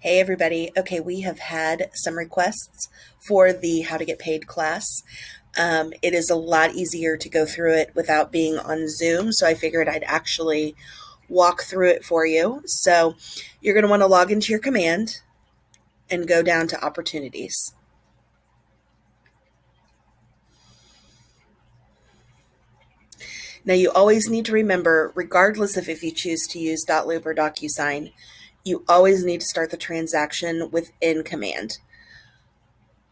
Hey everybody. Okay, we have had some requests for the How to Get Paid class. It is a lot easier to go through it without being on Zoom, so I figured I'd actually walk through it for you. So you're going to want to log into your command and go down to opportunities. Now you always need to remember, regardless of if you choose to use .loop or DocuSign, you always need to start the transaction within command.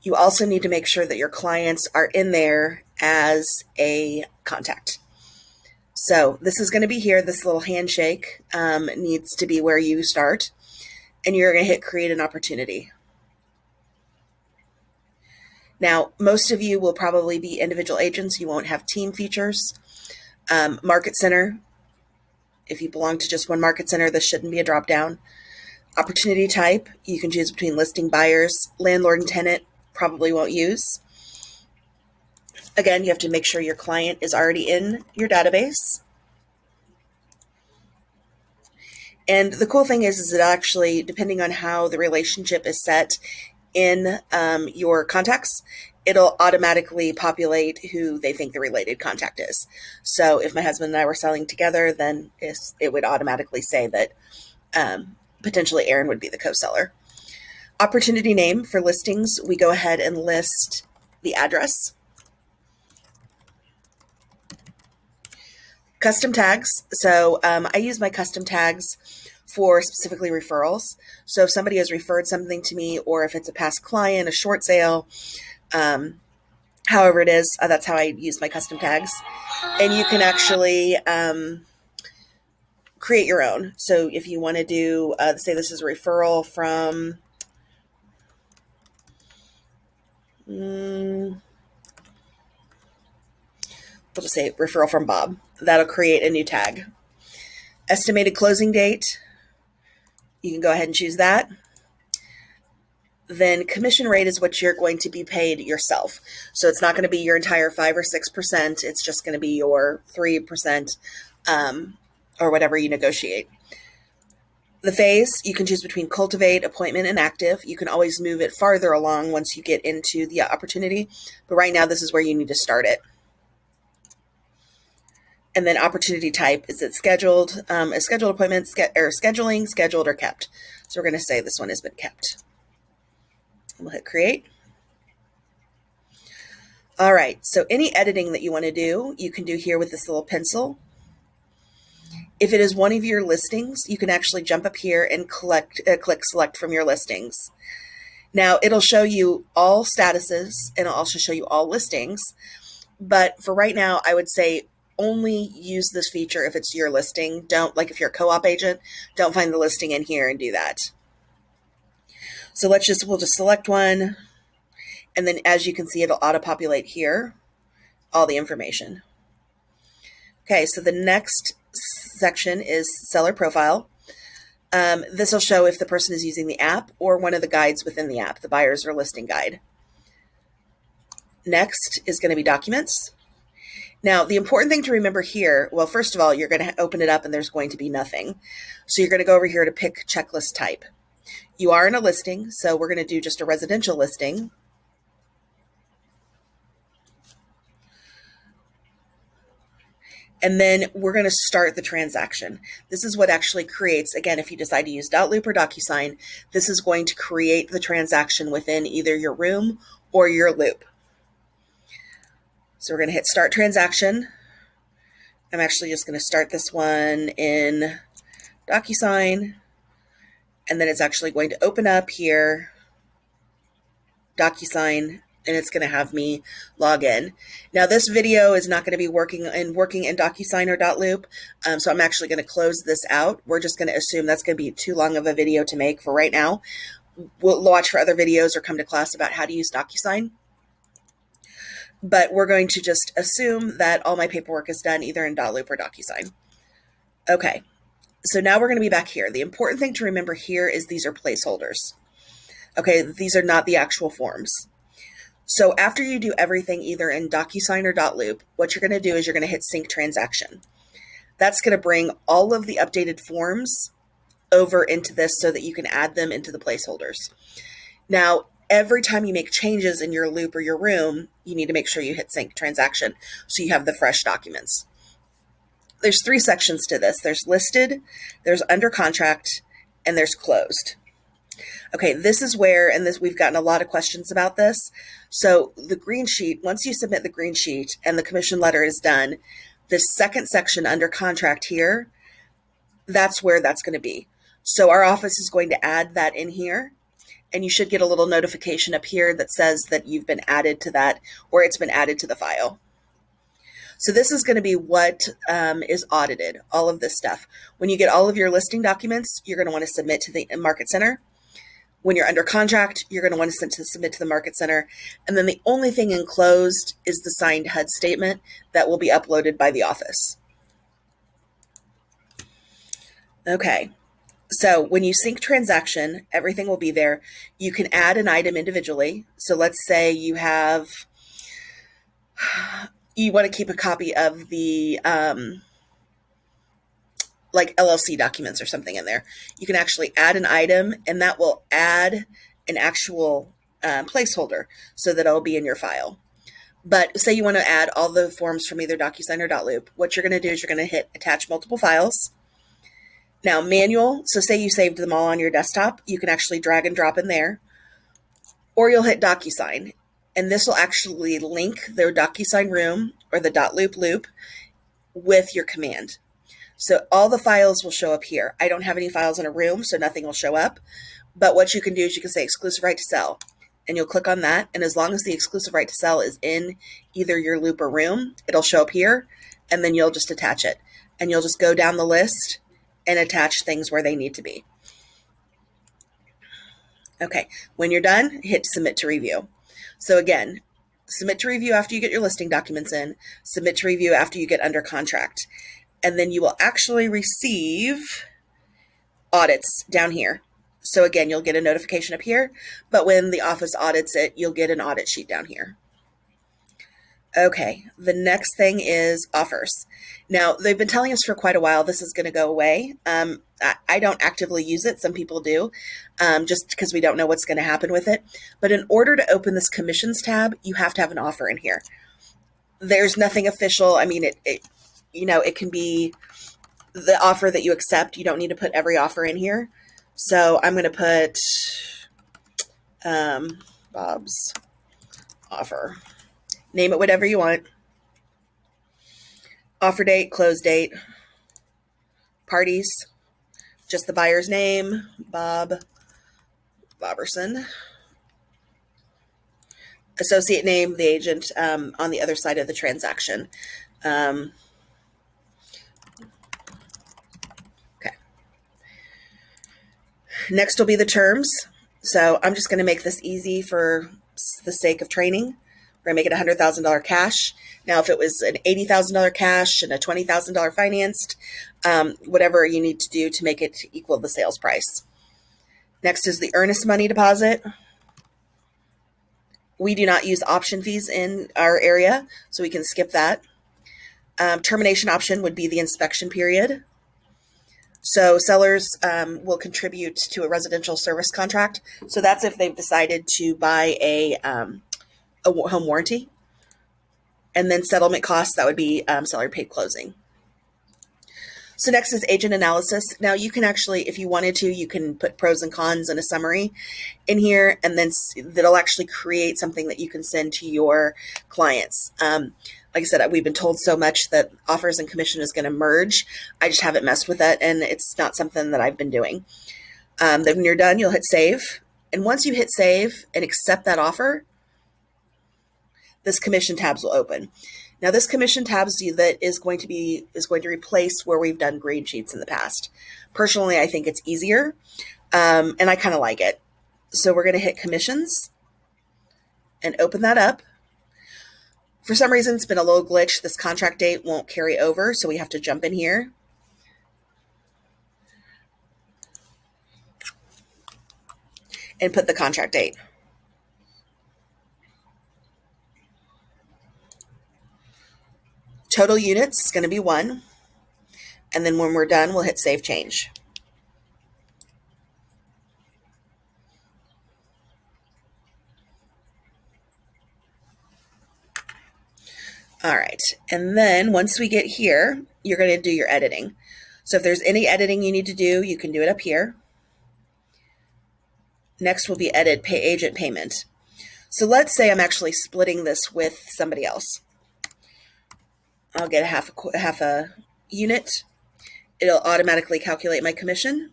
You also need to make sure that your clients are in there as a contact. So this is going to be here. This little handshake needs to be where you start, and you're going to hit create an opportunity. Now, most of you will probably be individual agents. You won't have team features. Market center, if you belong to just one market center, this shouldn't be a drop down. Opportunity type, you can choose between listing buyers, landlord and tenant, probably won't use. Again, you have to make sure your client is already in your database. And the cool thing is it actually, depending on how the relationship is set in your contacts, it'll automatically populate who they think the related contact is. So if my husband and I were selling together, then it would automatically say that potentially Aaron would be the co-seller. Opportunity name for listings, we go ahead and list the address. Custom tags. So I use my custom tags for specifically referrals. So if somebody has referred something to me, or if it's a past client, a short sale, however it is, that's how I use my custom tags. And you can actually create your own. So if you want to do, say this is a referral from, we'll just say referral from Bob. That'll create a new tag. Estimated closing date, you can go ahead and choose that. Then commission rate is what you're going to be paid yourself. So it's not going to be your entire 5 or 6%. It's just going to be your 3% or whatever you negotiate. The phase, you can choose between cultivate, appointment, and active. You can always move it farther along once you get into the opportunity. But right now, this is where you need to start it. And then opportunity type, is it scheduled, a scheduled appointment, or scheduling, scheduled, or kept? So we're going to say this one has been kept. And we'll hit create. All right, so any editing that you want to do, you can do here with this little pencil. If it is one of your listings, you can actually jump up here and click select from your listings. Now it'll show you all statuses, and it'll also show you all listings. But for right now, I would say only use this feature if it's your listing. Don't, like if you're a co-op agent, don't find the listing in here and do that. So we'll just select one. And then as you can see, it'll auto-populate here, all the information. Okay, so the next section is seller profile. This will show if the person is using the app or one of the guides within the app, the buyer's or listing guide. Next is going to be documents. Now, the important thing to remember here, well, first of all, you're going to open it up and there's going to be nothing. So you're going to go over here to pick checklist type. You are in a listing, so we're going to do just a residential listing. And then we're going to start the transaction. This is what actually creates, again, if you decide to use .loop or DocuSign, this is going to create the transaction within either your room or your loop. So we're going to hit start transaction. I'm actually just going to start this one in DocuSign, and then it's actually going to open up here, DocuSign, and it's going to have me log in. Now this video is not going to be working in DocuSign or .loop, so I'm actually going to close this out. We're just going to assume that's going to be too long of a video to make for right now. We'll watch for other videos or come to class about how to use DocuSign. But we're going to just assume that all my paperwork is done either in .loop or DocuSign. Okay, so now we're going to be back here. The important thing to remember here is these are placeholders. Okay, these are not the actual forms. So after you do everything either in DocuSign or .loop, what you're going to do is you're going to hit sync transaction. That's going to bring all of the updated forms over into this so that you can add them into the placeholders. Now, every time you make changes in your loop or your room, you need to make sure you hit sync transaction so you have the fresh documents. There's 3 sections to this. There's listed, there's under contract, and there's closed. Okay, this is where, and this we've gotten a lot of questions about this. So the green sheet, once you submit the green sheet and the commission letter is done, this second section under contract here, that's where that's going to be. So our office is going to add that in here, and you should get a little notification up here that says that you've been added to that, or it's been added to the file. So this is going to be what is audited, all of this stuff. When you get all of your listing documents, you're going to want to submit to the Market Center. When you're under contract, you're going to want to submit to the Market Center. And then the only thing enclosed is the signed HUD statement that will be uploaded by the office. Okay, so when you sync transaction, everything will be there. You can add an item individually. So let's say you want to keep a copy of the like LLC documents or something in there. You can actually add an item, and that will add an actual placeholder so that it'll be in your file. But say you want to add all the forms from either DocuSign or .loop. What you're going to do is you're going to hit attach multiple files. Now manual, so say you saved them all on your desktop, you can actually drag and drop in there, or you'll hit DocuSign, and this will actually link their DocuSign room or the .loop loop with your command. So all the files will show up here. I don't have any files in a room, so nothing will show up. But what you can do is you can say exclusive right to sell, and you'll click on that. And as long as the exclusive right to sell is in either your loop or room, it'll show up here, and then you'll just attach it. And you'll just go down the list and attach things where they need to be. Okay, when you're done, hit submit to review. So again, submit to review after you get your listing documents in, submit to review after you get under contract. And then you will actually receive audits down here. So again, you'll get a notification up here, but when the office audits it, you'll get an audit sheet down here. Okay, the next thing is offers. Now, they've been telling us for quite a while this is going to go away. I don't actively use it. Some people do, just because we don't know what's going to happen with it. But in order to open this commissions tab, you have to have an offer in here. There's nothing official. I mean, it can be the offer that you accept. You don't need to put every offer in here. So I'm going to put Bob's offer. Name it whatever you want. Offer date, close date, parties, just the buyer's name, Bob Boberson. Associate name, the agent on the other side of the transaction. Okay. Next will be the terms. So I'm just going to make this easy for the sake of training. We're going to make it $100,000 cash. Now, if it was an $80,000 cash and a $20,000 financed, whatever you need to do to make it equal the sales price. Next is the earnest money deposit. We do not use option fees in our area, so we can skip that. Termination option would be the inspection period. So sellers will contribute to a residential service contract. So that's if they've decided to buy a home warranty. And then settlement costs, that would be seller paid closing. So next is agent analysis. Now you can actually, if you wanted to, you can put pros and cons and a summary in here, and then that'll actually create something that you can send to your clients. Like I said, we've been told so much that offers and commission is going to merge. I just haven't messed with it, and it's not something that I've been doing. Then when you're done, you'll hit save. And once you hit save and accept that offer, this commission tabs will open. Now this commission tabs that is going to replace where we've done green sheets in the past. Personally, I think it's easier, and I kind of like it. So we're going to hit commissions and open that up. For some reason, it's been a little glitch. This contract date won't carry over, so we have to jump in here. And put the contract date. Total units is going to be 1. And then when we're done, we'll hit save change. All right. And then once we get here, you're going to do your editing. So if there's any editing you need to do, you can do it up here. Next will be edit pay agent payment. So let's say I'm actually splitting this with somebody else. I'll get half a unit. It'll automatically calculate my commission.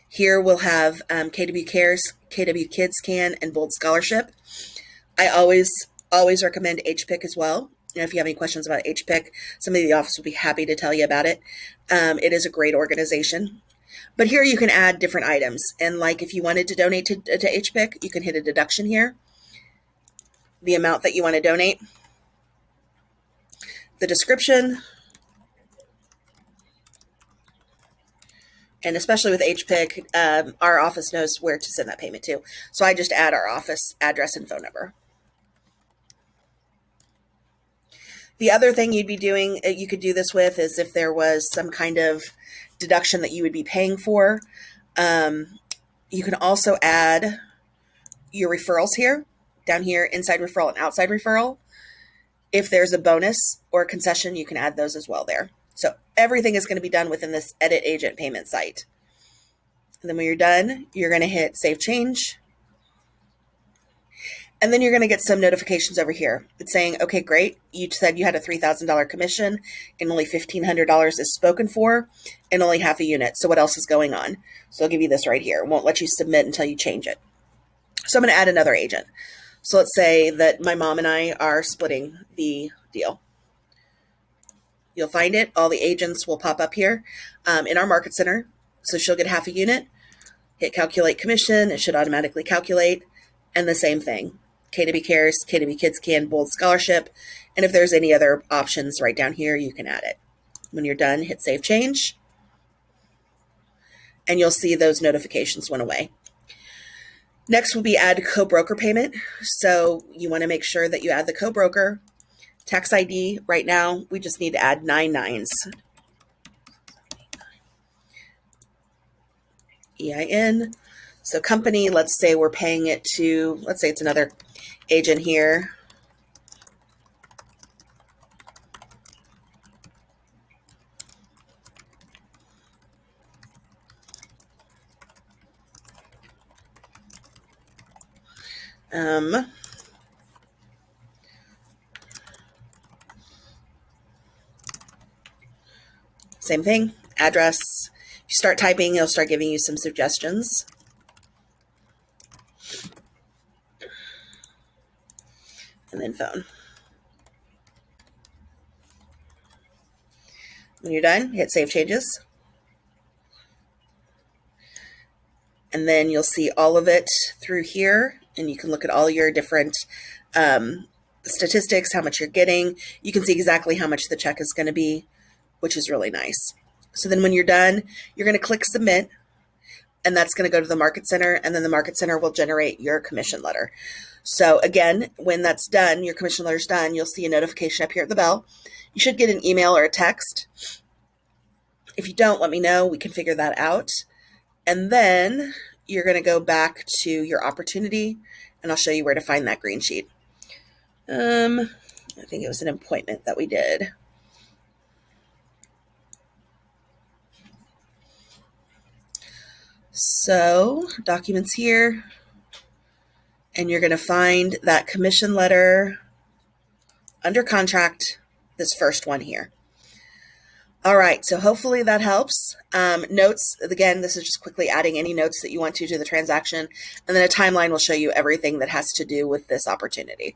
Here we'll have KW Cares, KW Kids Can, and Bold Scholarship. I always recommend HPIC as well. And if you have any questions about HPIC, somebody in the office will be happy to tell you about it. It is a great organization. But here you can add different items. And like if you wanted to donate to HPIC, you can hit a deduction here, the amount that you want to donate, the description, and especially with HPIC, our office knows where to send that payment to. So I just add our office address and phone number. The other thing you'd be doing, you could do this with, is if there was some kind of deduction that you would be paying for. You can also add your referrals here, down here, inside referral and outside referral. If there's a bonus or a concession, you can add those as well there. So everything is going to be done within this edit agent payment site. And then when you're done, you're going to hit save change. And then you're going to get some notifications over here. It's saying, okay, great. You said you had a $3,000 commission and only $1,500 is spoken for and only half a unit. So what else is going on? So I'll give you this right here. It won't let you submit until you change it. So I'm going to add another agent. So let's say that my mom and I are splitting the deal. You'll find it. All the agents will pop up here in our market center. So she'll get half a unit. Hit calculate commission. It should automatically calculate. And the same thing. KW Cares, KW Kids Can, Bold Scholarship. And if there's any other options right down here, you can add it. When you're done, hit save change. And you'll see those notifications went away. Next will be add co-broker payment. So you want to make sure that you add the co-broker. Tax ID, right now, we just need to add 9 nines. EIN. So company, let's say we're paying it to, let's say it's another agent here. Same thing, address. If you start typing, it'll start giving you some suggestions. And then phone. When you're done, hit save changes. And then you'll see all of it through here, and you can look at all your different statistics, how much you're getting. You can see exactly how much the check is going to be, which is really nice. So then when you're done, you're going to click submit, and that's going to go to the market center, and then the market center will generate your commission letter. So again, when that's done, your commission letter's done, you'll see a notification up here at the bell. You should get an email or a text. If you don't, let me know. We can figure that out. And then you're going to go back to your opportunity, and I'll show you where to find that green sheet. I think it was an appointment that we did. So documents here, and you're going to find that commission letter under contract, this first one here. All right, so hopefully that helps. Notes, again, this is just quickly adding any notes that you want to the transaction, and then a timeline will show you everything that has to do with this opportunity.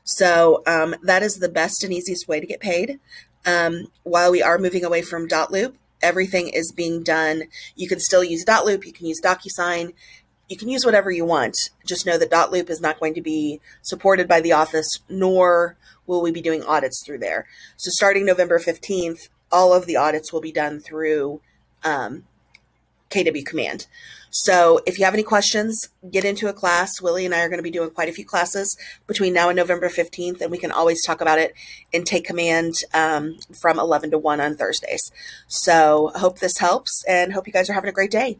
So that is the best and easiest way to get paid. While we are moving away from dotloop, everything is being done. You can still use dotloop, you can use DocuSign, you can use whatever you want. Just know that dotloop is not going to be supported by the office, nor will we be doing audits through there. So starting November 15th, all of the audits will be done through KW Command. So if you have any questions, get into a class. Willie and I are going to be doing quite a few classes between now and November 15th, and we can always talk about it in Take Command from 11 to 1 on Thursdays. So hope this helps, and hope you guys are having a great day.